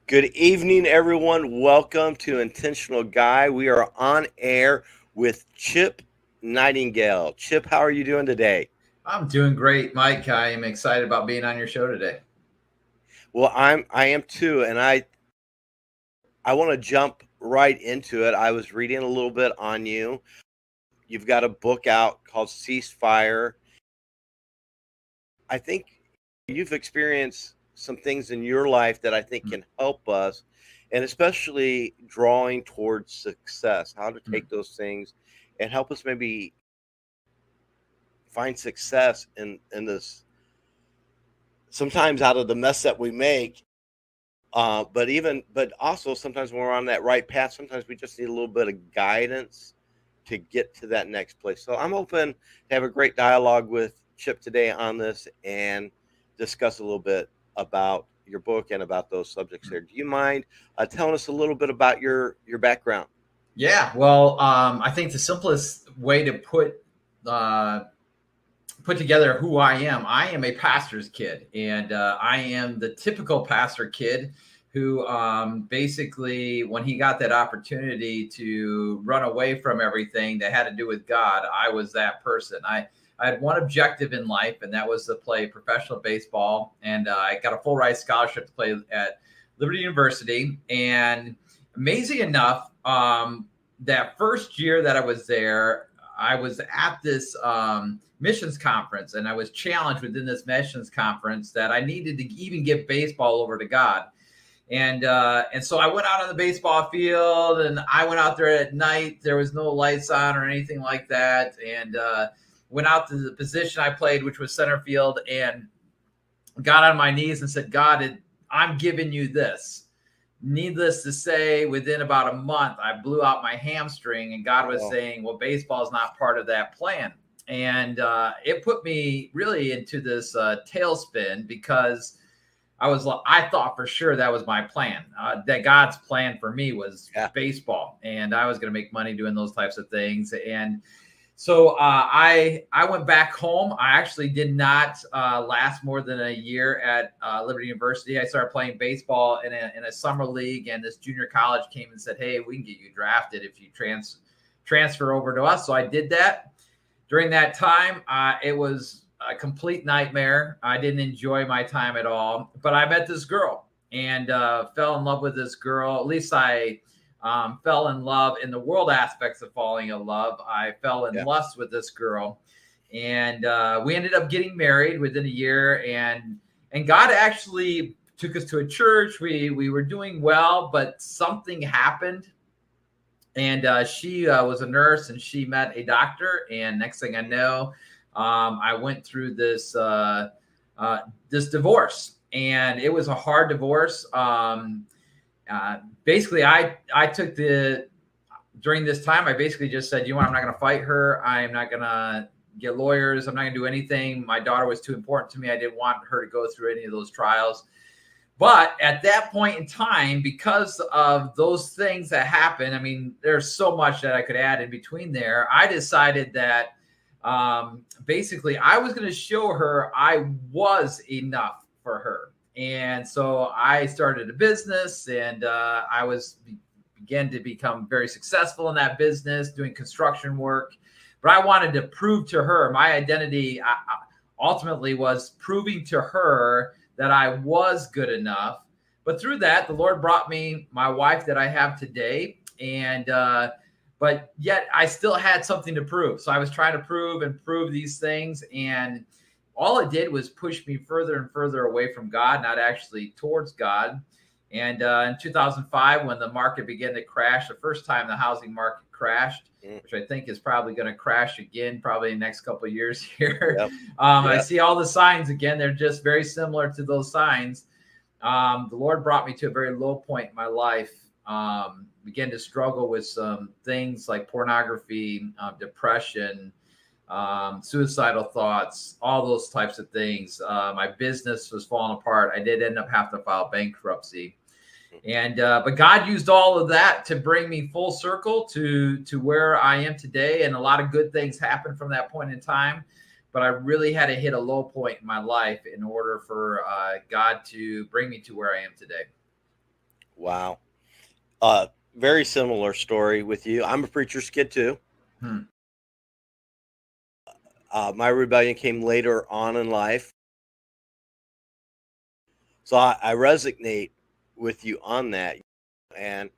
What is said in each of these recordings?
Good evening, everyone. Welcome to Intentional Guy. We are on air with Chip Nightingale. Chip, how are you doing today? I'm doing great, Mike. I am excited about being on your show today. Well, I am too, and I want to jump right into it. I was reading a little bit on you. You've got a book out called Ceasefire. I think you've experienced some things in your life that I think can help us, and especially drawing towards success, how to take those things and help us maybe find success in this, sometimes out of the mess that we make. But also sometimes when we're on that right path, sometimes we just need a little bit of guidance to get to that next place. So I'm open to have a great dialogue with Chip today on this and discuss a little bit about your book and about those subjects there. Do you mind telling us a little bit about your background? Yeah, well, I think the simplest way to put together who I am a pastor's kid, and I am the typical pastor kid who basically, when he got that opportunity to run away from everything that had to do with God, I was that person. I had one objective in life, and that was to play professional baseball. And I got a full ride scholarship to play at Liberty University. And amazing enough, that first year that I was there, I was at this missions conference, and I was challenged within this missions conference that I needed to even give baseball over to God. And so I went out on the baseball field, and I went out there at night. There was no lights on or anything like that. And went out to the position I played, which was center field, and got on my knees and said, God, I'm giving you this. Needless to say, within about a month, I blew out my hamstring, and God was saying, well, baseball is not part of that plan. And it put me really into this tailspin, because I thought for sure that was my plan, that God's plan for me was baseball, and I was going to make money doing those types of things. And so I went back home. I actually did not last more than a year at Liberty University. I started playing baseball in a summer league, and this junior college came and said, hey, we can get you drafted if you transfer over to us. So I did that. During that time, it was a complete nightmare. I didn't enjoy my time at all, but I met this girl and fell in love with this girl. At least I fell in love in the world aspects of falling in love. I fell in lust with this girl, and we ended up getting married within a year. And God actually took us to a church. We were doing well, but something happened. And she was a nurse, and she met a doctor. And next thing I know, I went through this divorce, and it was a hard divorce. Basically, I took during this time, I basically just said, I'm not going to fight her. I'm not going to get lawyers. I'm not going to do anything. My daughter was too important to me. I didn't want her to go through any of those trials. But at that point in time, because of those things that happened, I mean, there's so much that I could add in between there. I decided that basically I was going to show her I was enough for her. And so I started a business, and I began to become very successful in that business, doing construction work. But I wanted to prove to her, my identity ultimately was proving to her that I was good enough. But through that, the Lord brought me my wife that I have today. And but yet I still had something to prove. So I was trying to prove these things. And all it did was push me further and further away from God, not actually towards God. And in 2005, when the market began to crash, the first time the housing market crashed, which I think is probably going to crash again, probably in the next couple of years here. I see all the signs again. They're just very similar to those signs. The Lord brought me to a very low point in my life. Began to struggle with some things like pornography, depression, suicidal thoughts, all those types of things. My business was falling apart. I did end up having to file bankruptcy. And but God used all of that to bring me full circle to where I am today. And a lot of good things happened from that point in time. But I really had to hit a low point in my life in order for God to bring me to where I am today. Wow. Very similar story with you. I'm a preacher's kid too. Hmm. My rebellion came later on in life. So I resonate with you on that. And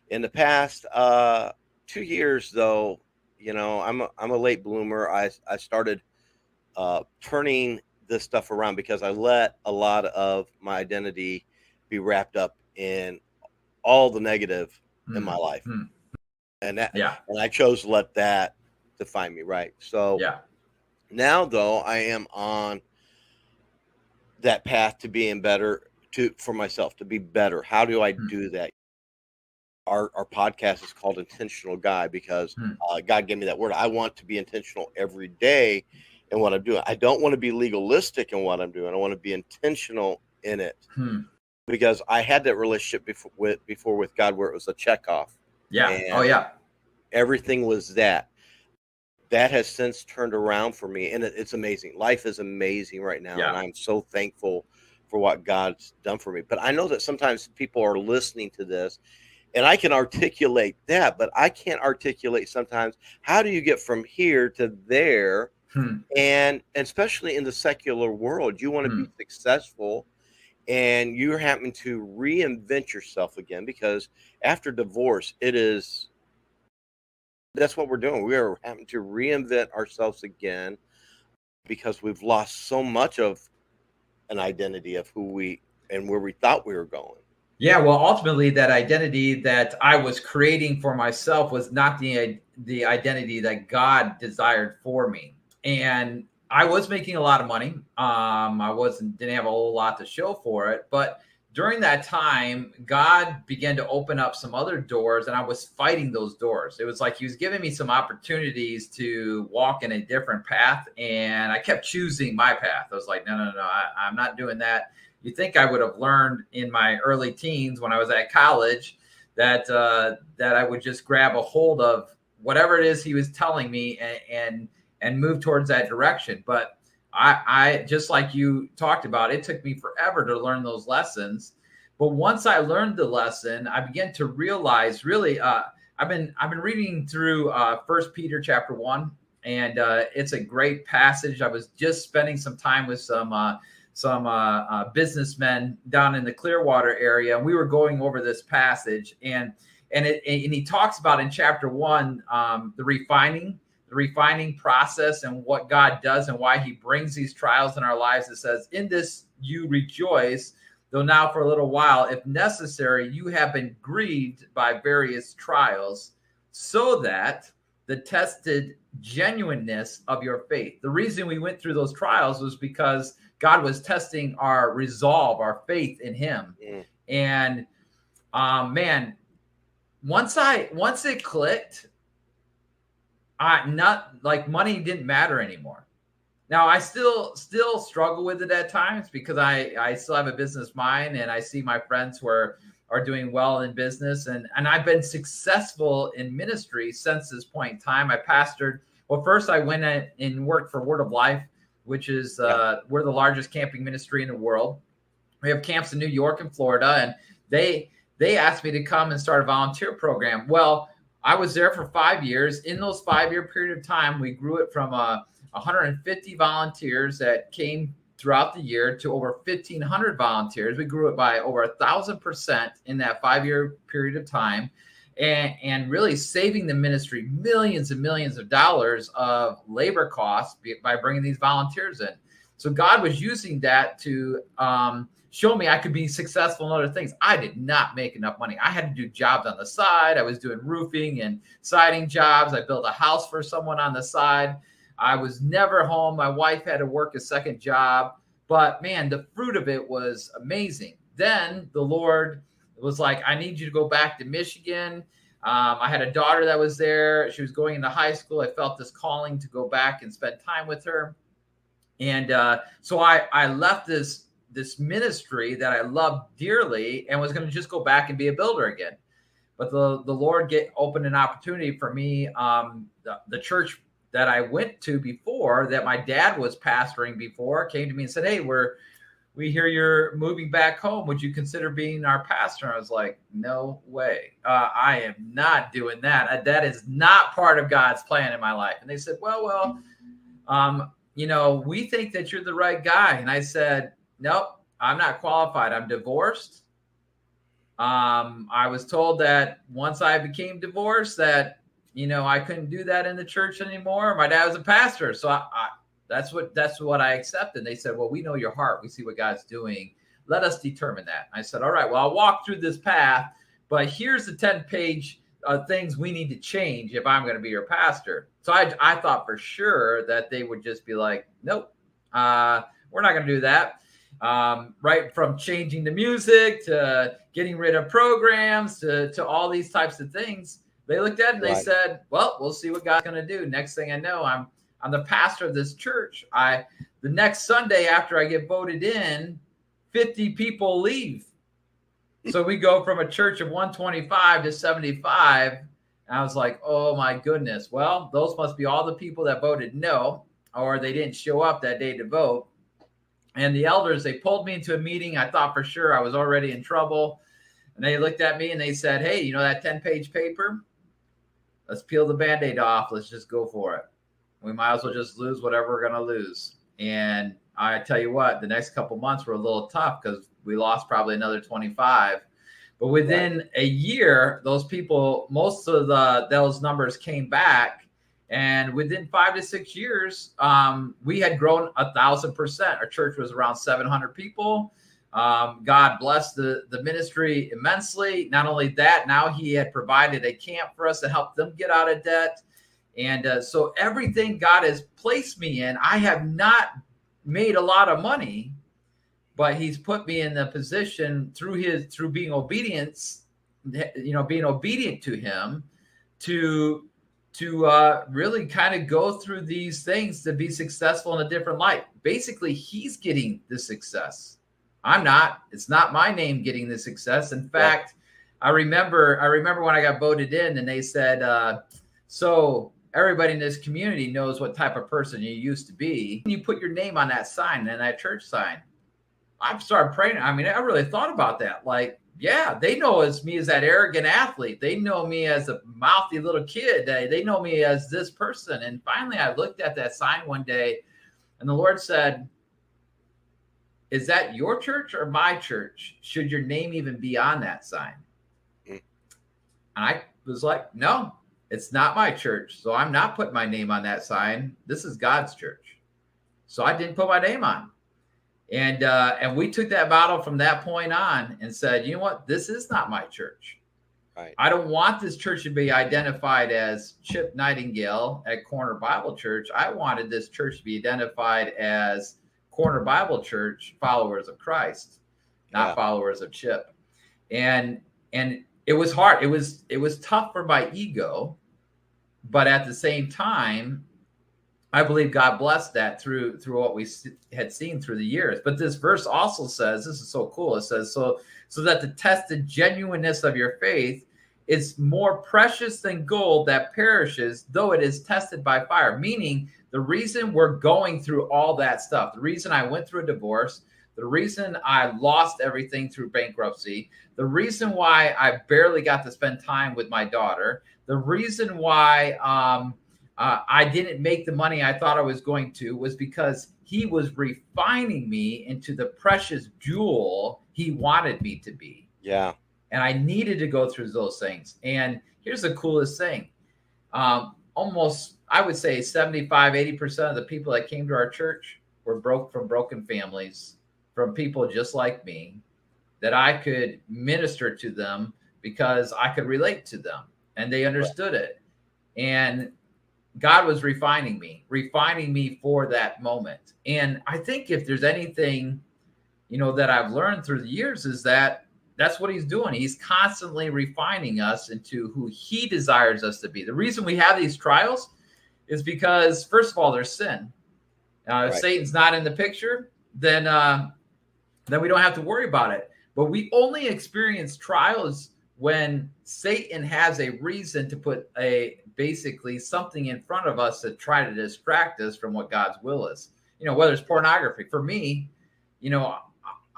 in the past 2 years, though, I'm a late bloomer. I started turning this stuff around because I let a lot of my identity be wrapped up in all the negative in my life, and Yeah. I chose to let that define me, right? So Yeah. now, though, I am on that path to being better, for myself, to be better. How do I do that? Our podcast is called Intentional Guy because God gave me that word. I want to be intentional every day in what I'm doing. I don't want to be legalistic in what I'm doing. I want to be intentional in it because I had that relationship before with God where it was a check off. Yeah. And Oh, yeah. everything was that. That has since turned around for me, and it's amazing. Life is amazing right now, and I'm so thankful for what God's done for me. But I know that sometimes people are listening to this, and I can articulate that, but I can't articulate sometimes how do you get from here to there, and especially in the secular world, you want to be successful, and you're having to reinvent yourself again because after divorce, that's what we're doing. We are having to reinvent ourselves again because we've lost so much of an identity of who we and where we thought we were going. Yeah, well, ultimately, that identity that I was creating for myself was not the identity that God desired for me. And I was making a lot of money. I didn't have a whole lot to show for it, but during that time, God began to open up some other doors, and I was fighting those doors. It was like He was giving me some opportunities to walk in a different path, and I kept choosing my path. I was like, no, I'm not doing that. You think I would have learned in my early teens when I was at college that I would just grab a hold of whatever it is He was telling me and move towards that direction. But I just like you talked about, it took me forever to learn those lessons. But once I learned the lesson, I began to realize really I've been reading through 1 Peter chapter 1, and it's a great passage. I was just spending some time with some businessmen down in the Clearwater area, and we were going over this passage, and he talks about in chapter 1 the refining process and what God does and why He brings these trials in our lives. It says, "In this you rejoice, though now for a little while, if necessary, you have been grieved by various trials, so that the tested genuineness of your faith." The reason we went through those trials was because God was testing our resolve, our faith in Him. And man, once it clicked, not like money didn't matter anymore. Now I still struggle with it at times because I still have a business mind, and I see my friends who are doing well in business, and I've been successful in ministry since this point in time. I pastored. Well, first I went and worked for Word of Life, which is we're the largest camping ministry in the world. We have camps in New York and Florida, and they asked me to come and start a volunteer program. Well, I was there for 5 years. In those 5-year period of time, we grew it from 150 volunteers that came throughout the year to over 1,500 volunteers. We grew it by over 1,000% in that 5-year period of time, and really saving the ministry millions and millions of dollars of labor costs by bringing these volunteers in. So God was using that to show me I could be successful in other things. I did not make enough money. I had to do jobs on the side. I was doing roofing and siding jobs. I built a house for someone on the side. I was never home. My wife had to work a second job. But man, the fruit of it was amazing. Then the Lord was like, I need you to go back to Michigan. I had a daughter that was there. She was going into high school. I felt this calling to go back and spend time with her. And so I left this ministry that I loved dearly and was going to just go back and be a builder again. But the Lord opened an opportunity for me. The church that I went to before, that my dad was pastoring before, came to me and said, "Hey, we hear you're moving back home. Would you consider being our pastor? And I was like, no way. I am not doing that. That is not part of God's plan in my life. And they said, well, we think that you're the right guy. And I said, nope, I'm not qualified. I'm divorced. I was told that once I became divorced that, I couldn't do that in the church anymore. My dad was a pastor. So that's what I accepted. They said, well, we know your heart. We see what God's doing. Let us determine that. I said, all right, well, I'll walk through this path, but here's the 10-page things we need to change if I'm going to be your pastor. So I thought for sure that they would just be like, nope, we're not going to do that. Right from changing the music to getting rid of programs to all these types of things. They looked at it and they said, well, we'll see what God's going to do. Next thing I know, I'm the pastor of this church. The next Sunday after I get voted in, 50 people leave. So we go from a church of 125 to 75. And I was like, oh my goodness. Well, those must be all the people that voted no, or they didn't show up that day to vote. And the elders, they pulled me into a meeting. I thought for sure I was already in trouble. And they looked at me and they said, hey, that 10-page paper? Let's peel the Band-Aid off. Let's just go for it. We might as well just lose whatever we're going to lose. And I tell you what, the next couple months were a little tough because we lost probably another 25. But within a year, those people, most of those numbers came back. And within 5 to 6 years, we had grown 1,000%. Our church was around 700 people. God blessed the ministry immensely. Not only that, now he had provided a camp for us to help them get out of debt. And so everything God has placed me in, I have not made a lot of money, but he's put me in the position through being obedience, being obedient to him to really kind of go through these things to be successful in a different light. Basically, he's getting the success. I'm not. It's not my name getting the success. In fact, I remember when I got voted in and they said, so everybody in this community knows what type of person you used to be. You put your name on that sign and that church sign. I started praying. I mean, I really thought about that. Like, yeah, they know me as that arrogant athlete. They know me as a mouthy little kid. They know me as this person. And finally, I looked at that sign one day and the Lord said, is that your church or my church? Should your name even be on that sign? And I was like, no, it's not my church. So I'm not putting my name on that sign. This is God's church. So I didn't put my name on. And we took that battle from that point on and said, you know what? This is not my church. Right. I don't want this church to be identified as Chip Nightingale at Corner Bible Church. I wanted this church to be identified as Corner Bible Church, followers of Christ, not followers of Chip. And it was hard. It was tough for my ego, but at the same time, I believe God blessed that through what we had seen through the years. But this verse also says, this is so cool. It says, so that the tested genuineness of your faith is more precious than gold that perishes, though it is tested by fire. Meaning the reason we're going through all that stuff, the reason I went through a divorce, the reason I lost everything through bankruptcy, the reason why I barely got to spend time with my daughter, the reason why I didn't make the money I thought I was going to was because he was refining me into the precious jewel he wanted me to be. Yeah. And I needed to go through those things. And here's the coolest thing. Almost, I would say 75, 80% of the people that came to our church were from broken families, from people just like me, that I could minister to them because I could relate to them and they understood it. And God was refining me for that moment. And I think if there's anything, that I've learned through the years is that that's what he's doing. He's constantly refining us into who he desires us to be. The reason we have these trials is because, first of all, there's sin. If Satan's not in the picture, then we don't have to worry about it. But we only experience trials when Satan has a reason to put basically something in front of us to try to distract us from what God's will is. Whether it's pornography. For me,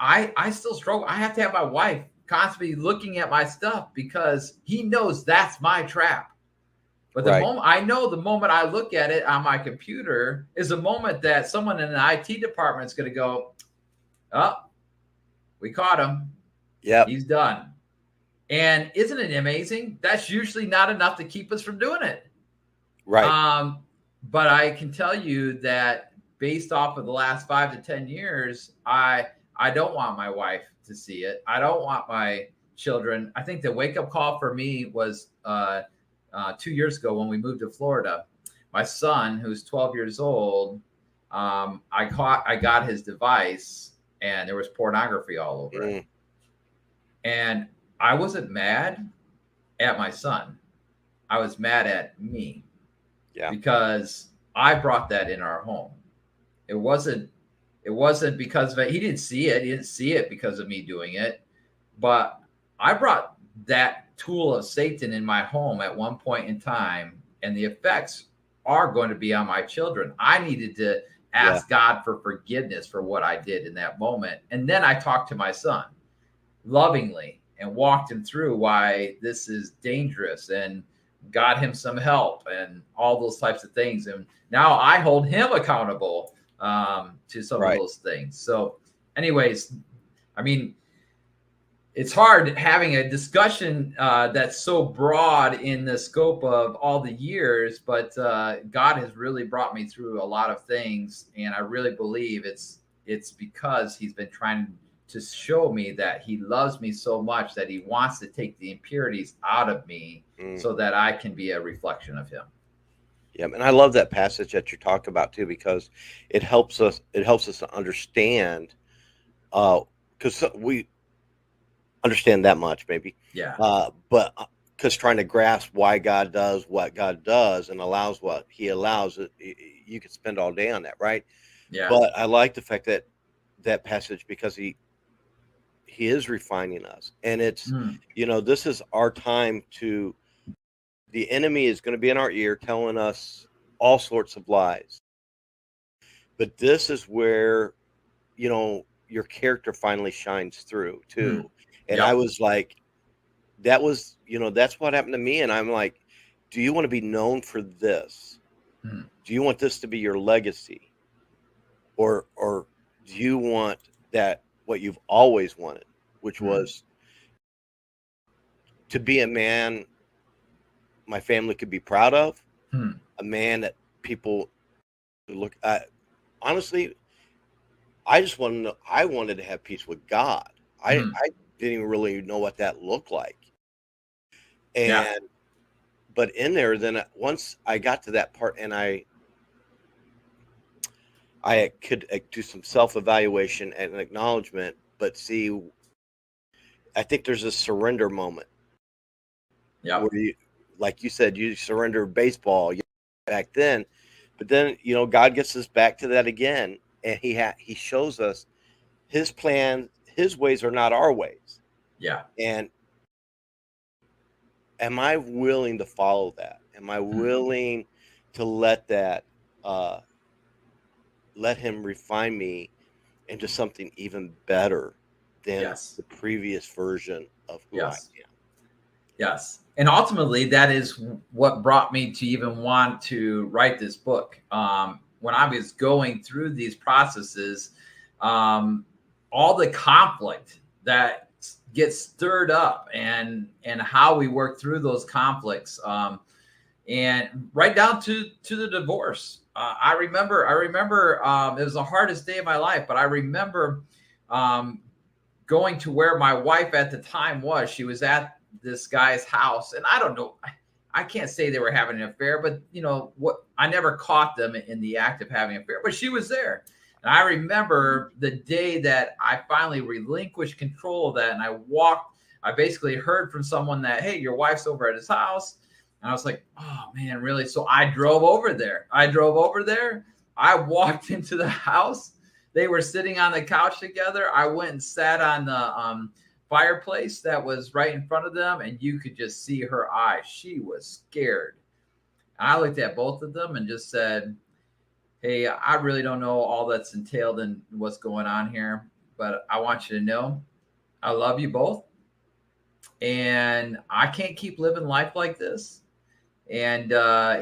I still struggle. I have to have my wife constantly looking at my stuff because he knows that's my trap. But the moment I look at it on my computer is a moment that someone in the IT department is going to go, oh, we caught him. Yeah. He's done. And isn't it amazing? That's usually not enough to keep us from doing it. Right. But I can tell you that based off of the last 5 to 10 years, I don't want my wife to see it. I don't want my children. I think the wake-up call for me was 2 years ago when we moved to Florida. My son, who's 12 years old, I got his device and there was pornography all over it. And I wasn't mad at my son. I was mad at me. Yeah. Because I brought that in our home. It wasn't because of it. He didn't see it. He didn't see it because of me doing it. But I brought that tool of Satan in my home at one point in time, and the effects are going to be on my children. I needed to ask God for forgiveness for what I did in that moment. And then I talked to my son lovingly and walked him through why this is dangerous and got him some help and all those types of things. And now I hold him accountable to some of those things. So anyways, I mean, it's hard having a discussion that's so broad in the scope of all the years, but God has really brought me through a lot of things. And I really believe it's because he's been trying to show me that he loves me so much that he wants to take the impurities out of me so that I can be a reflection of him. Yeah, and I love that passage that you talked about too, because it helps us to understand, because we understand that much maybe. Yeah. But because trying to grasp why God does what God does and allows what he allows, you could spend all day on that, right? Yeah. But I like the fact that passage because he is refining us, and it's this is our time to. The enemy is going to be in our ear telling us all sorts of lies. But this is where, your character finally shines through too. And I was like, that's what happened to me. And I'm like, do you want to be known for this? Do you want this to be your legacy? Or do you want that what you've always wanted, which was to be a man my family could be proud of, a man that people look at. Honestly, I just I wanted to have peace with God. I didn't even really know what that looked like. And, but in there, then once I got to that part and I could do some self-evaluation and acknowledgement, but see, I think there's a surrender moment. Yeah. Where like you said, you surrender baseball back then, but then, God gets us back to that again. And he shows us his plan, his ways are not our ways. Yeah. And am I willing to follow that? Am I willing to let that, let him refine me into something even better than the previous version of who I am? Yes. And ultimately, that is what brought me to even want to write this book. When I was going through these processes, all the conflict that gets stirred up and how we work through those conflicts, and right down to the divorce. I remember it was the hardest day of my life, but I remember going to where my wife at the time was. She was at this guy's house, and I don't know, I can't say they were having an affair, but I never caught them in the act of having an affair, but she was there. And I remember the day that I finally relinquished control of that. And I basically heard from someone that, hey, your wife's over at his house. And I was like, oh man, really? So I drove over there. I walked into the house. They were sitting on the couch together. I went and sat on the fireplace that was right in front of them, and you could just see her eyes. She was scared. I looked at both of them and just said, hey, I really don't know all that's entailed in what's going on here, but I want you to know I love you both. And I can't keep living life like this. And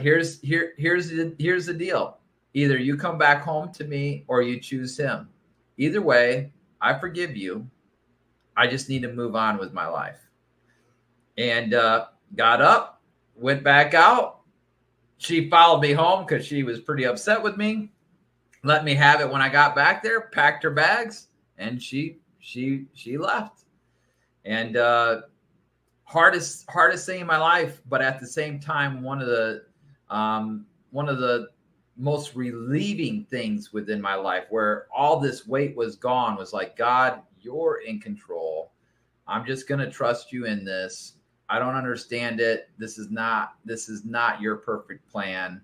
here's the deal. Either you come back home to me or you choose him. Either way, I forgive you. I just need to move on with my life. And got up, went back out. She followed me home because she was pretty upset with me. Let me have it when I got back there, packed her bags, and she left. And hardest thing in my life, but at the same time, one of the most relieving things within my life, where all this weight was gone, was like, God, you're in control. I'm just going to trust you in this. I don't understand it. This is not your perfect plan,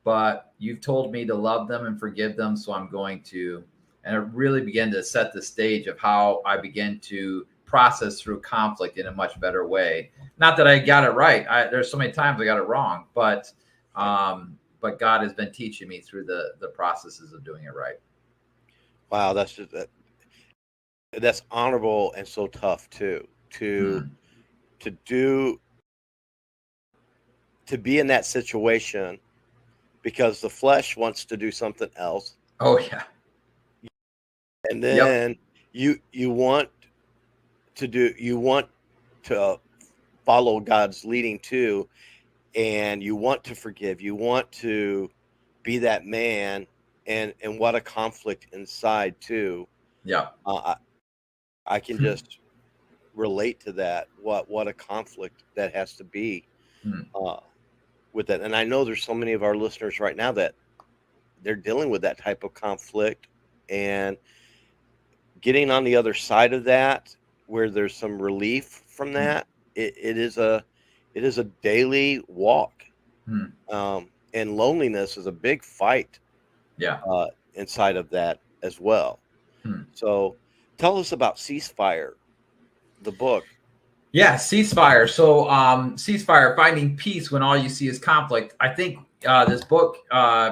but you've told me to love them and forgive them. So I'm going to. And it really began to set the stage of how I began to process through conflict in a much better way. Not that I got it right. There's so many times I got it wrong, but God has been teaching me through the processes of doing it right. Wow, that's honorable and so tough too. To be in that situation because the flesh wants to do something else. Oh yeah. And then you want to follow God's leading too, and you want to forgive, you want to be that man, and what a conflict inside too. Yeah. I can just relate to that. What a conflict that has to be with that. And I know there's so many of our listeners right now that they're dealing with that type of conflict, and getting on the other side of that, where there's some relief from that, it is a daily walk. And loneliness is a big fight inside of that as well. So tell us about Ceasefire, the book. Yeah, Ceasefire. So Ceasefire, Finding Peace When All You See Is Conflict. I think this book,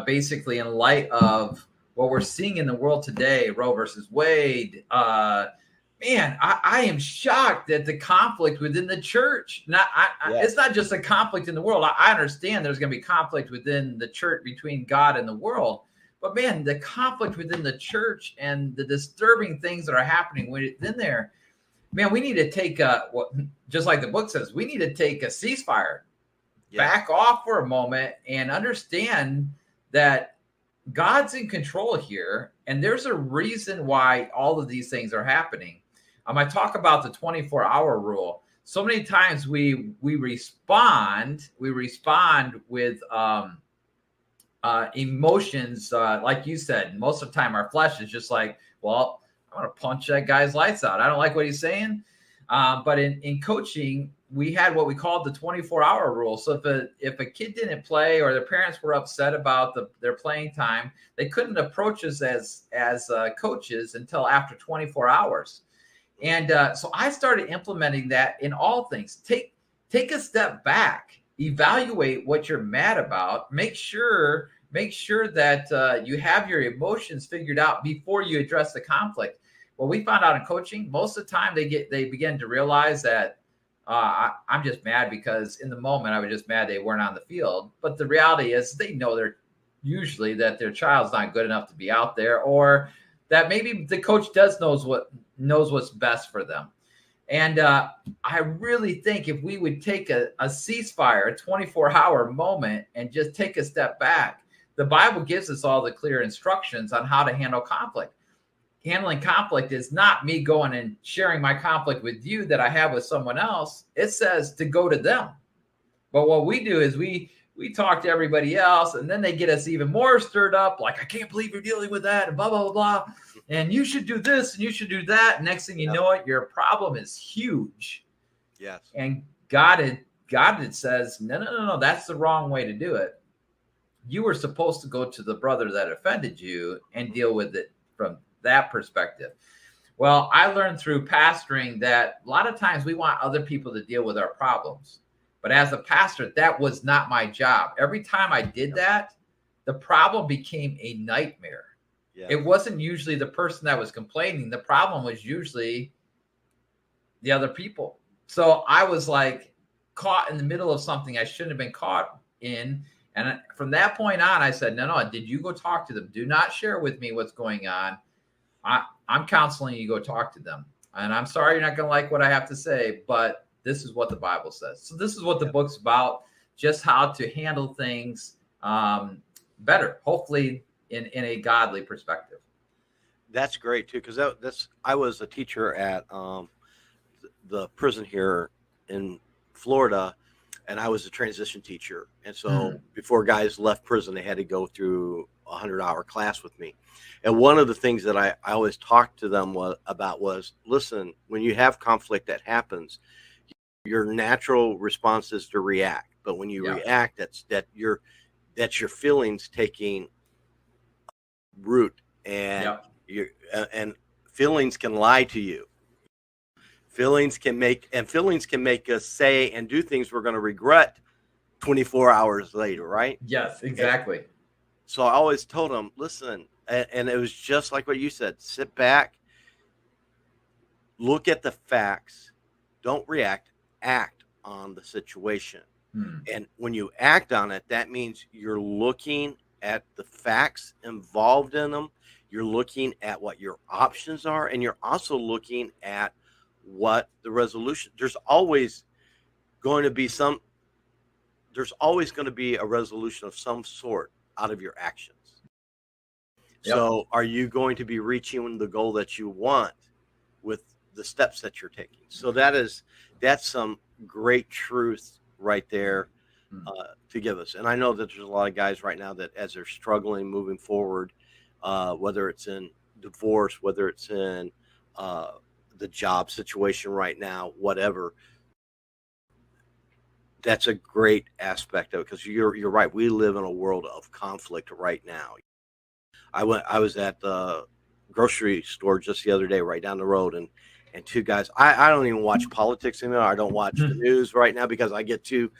basically in light of what we're seeing in the world today, Roe versus Wade, man, I am shocked at the conflict within the church. It's not just a conflict in the world. I understand there's going to be conflict within the church between God and the world. But man, the conflict within the church and the disturbing things that are happening within there, man, we need to take just like the book says, we need to take a ceasefire, back off for a moment, and understand that God's in control here. And there's a reason why all of these things are happening. I talk about the 24-hour rule. So many times we respond with emotions. Like you said, most of the time our flesh is just like, well, I want to punch that guy's lights out. I don't like what he's saying. But in coaching, we had what we called the 24-hour rule. So if a kid didn't play, or their parents were upset about their playing time, they couldn't approach us as coaches until after 24 hours. And so I started implementing that in all things. Take a step back, evaluate what you're mad about, make sure that you have your emotions figured out before you address the conflict. Well, we found out in coaching, most of the time they begin to realize that I'm just mad because in the moment I was just mad they weren't on the field. But the reality is they know usually that their child's not good enough to be out there, or that maybe the coach knows what's best for them. And I really think if we would take a ceasefire, a 24-hour moment, and just take a step back, the Bible gives us all the clear instructions on how to handle conflict. Handling conflict is not me going and sharing my conflict with you that I have with someone else. It says to go to them. But what we do is we talk to everybody else, and then they get us even more stirred up. Like, I can't believe you're dealing with that, and blah, blah, blah, blah. And you should do this, and you should do that. Next thing you know it, your problem is huge. Yes. And God says, no, that's the wrong way to do it. You were supposed to go to the brother that offended you and deal with it from that perspective. Well, I learned through pastoring that a lot of times we want other people to deal with our problems. But as a pastor, that was not my job. Every time I did that, the problem became a nightmare. Yeah. It wasn't usually the person that was complaining. The problem was usually the other people. So I was like caught in the middle of something I shouldn't have been caught in. And from that point on, I said, no, did you go talk to them? Do not share with me what's going on. I'm counseling you, go talk to them. And I'm sorry you're not going to like what I have to say, but this is what the Bible says. So this is what the book's about, just how to handle things better, hopefully in a godly perspective. That's great too, because I was a teacher at the prison here in Florida, and I was a transition teacher. And so before guys left prison, they had to go through a 100-hour class with me. And one of the things that I always talked to them about was, listen, when you have conflict that happens, your natural response is to react. But when you react, that's your feelings taking root, and and feelings can lie to you. Feelings can make us say and do things we're going to regret 24 hours later, right? Yes, exactly. And so I always told them, listen, and it was just like what you said, sit back, look at the facts, don't react, act on the situation. And when you act on it, that means you're looking at the facts involved in them. You're looking at what your options are, and you're also looking at what the resolution. There's always going to be a resolution of some sort out of your actions. So are you going to be reaching the goal that you want with the steps that you're taking? So that's some great truth right there to give us. And I know that there's a lot of guys right now that as they're struggling moving forward, whether it's in divorce, whether it's in the job situation right now, whatever, that's a great aspect of it, because you're right. We live in a world of conflict right now. I was at the grocery store just the other day, right down the road, and two guys. I don't even watch politics anymore. I don't watch the news right now because I get too,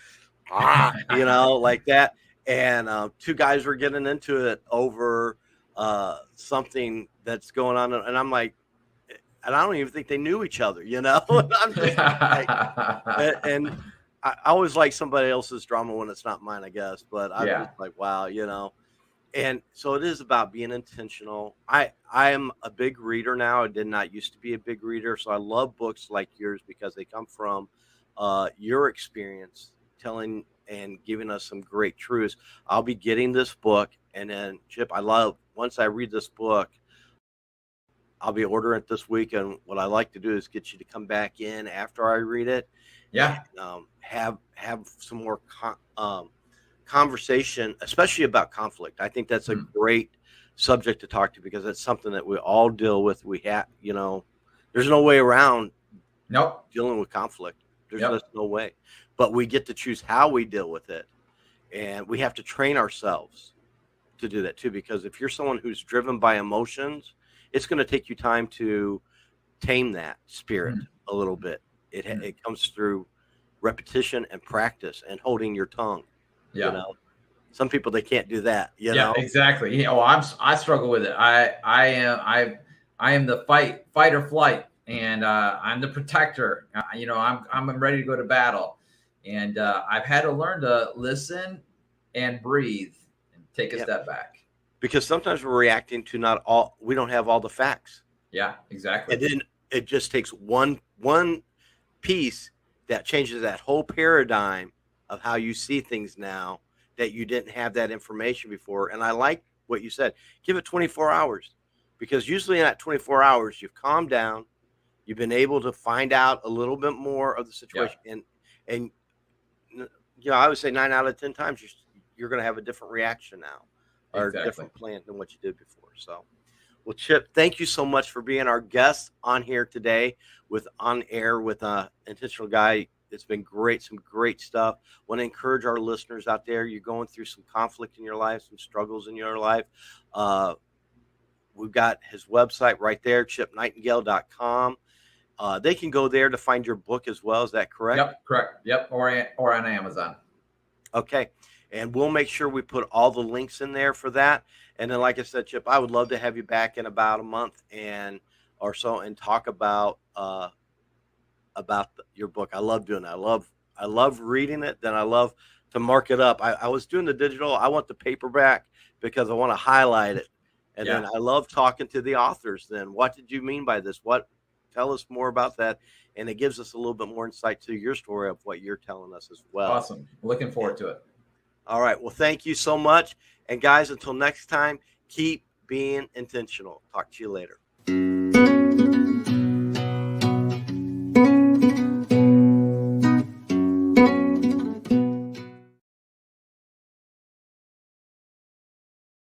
like that. And two guys were getting into it over something that's going on, and I'm like, and I don't even think they knew each other, And I'm just like, and I always like somebody else's drama when it's not mine, I guess. But I'm just like, wow, And so it is about being intentional. I am a big reader now. I did not used to be a big reader. So I love books like yours because they come from your experience, telling and giving us some great truths. I'll be getting this book. And then, Chip, once I read this book, I'll be ordering it this week. And what I like to do is get you to come back in after I read it. Yeah. And, have some more conversation, especially about conflict. I think that's a great subject to talk to, because it's something that we all deal with. We have, there's no way around dealing with conflict. There's just no way, but we get to choose how we deal with it. And we have to train ourselves to do that too, because if you're someone who's driven by emotions, it's going to take you time to tame that spirit a little bit. It comes through repetition and practice and holding your tongue. Some people, they can't do that. Exactly. I struggle with it. I am the fight or flight, and I'm the protector. I'm ready to go to battle, and I've had to learn to listen and breathe and take a step back. Because sometimes we're reacting to we don't have all the facts. Yeah, exactly. And then it just takes one piece that changes that whole paradigm of how you see things now, that you didn't have that information before. And I like what you said, give it 24 hours, because usually in that 24 hours, you've calmed down, you've been able to find out a little bit more of the situation. And I would say 9 out of 10 times you're going to have a different reaction now, or a different plan than what you did before. So, well, Chip, thank you so much for being our guest on here today On Air with Intentional Guy. It's been great, some great stuff. Want to encourage our listeners out there. You're going through some conflict in your life, some struggles in your life. We've got his website right there, chipnightingale.com. They can go there to find your book as well. Is that correct? Yep, correct. Yep, or on Amazon. Okay. And we'll make sure we put all the links in there for that. And then, like I said, Chip, I would love to have you back in about a month or so and talk about your book. I love doing that. I love reading it. Then I love to mark it up. I was doing the digital. I want the paperback because I want to highlight it. And then I love talking to the authors. Then what did you mean by this? Tell us more about that. And it gives us a little bit more insight to your story of what you're telling us as well. Awesome. Looking forward to it. All right. Well, thank you so much. And guys, until next time, keep being intentional. Talk to you later.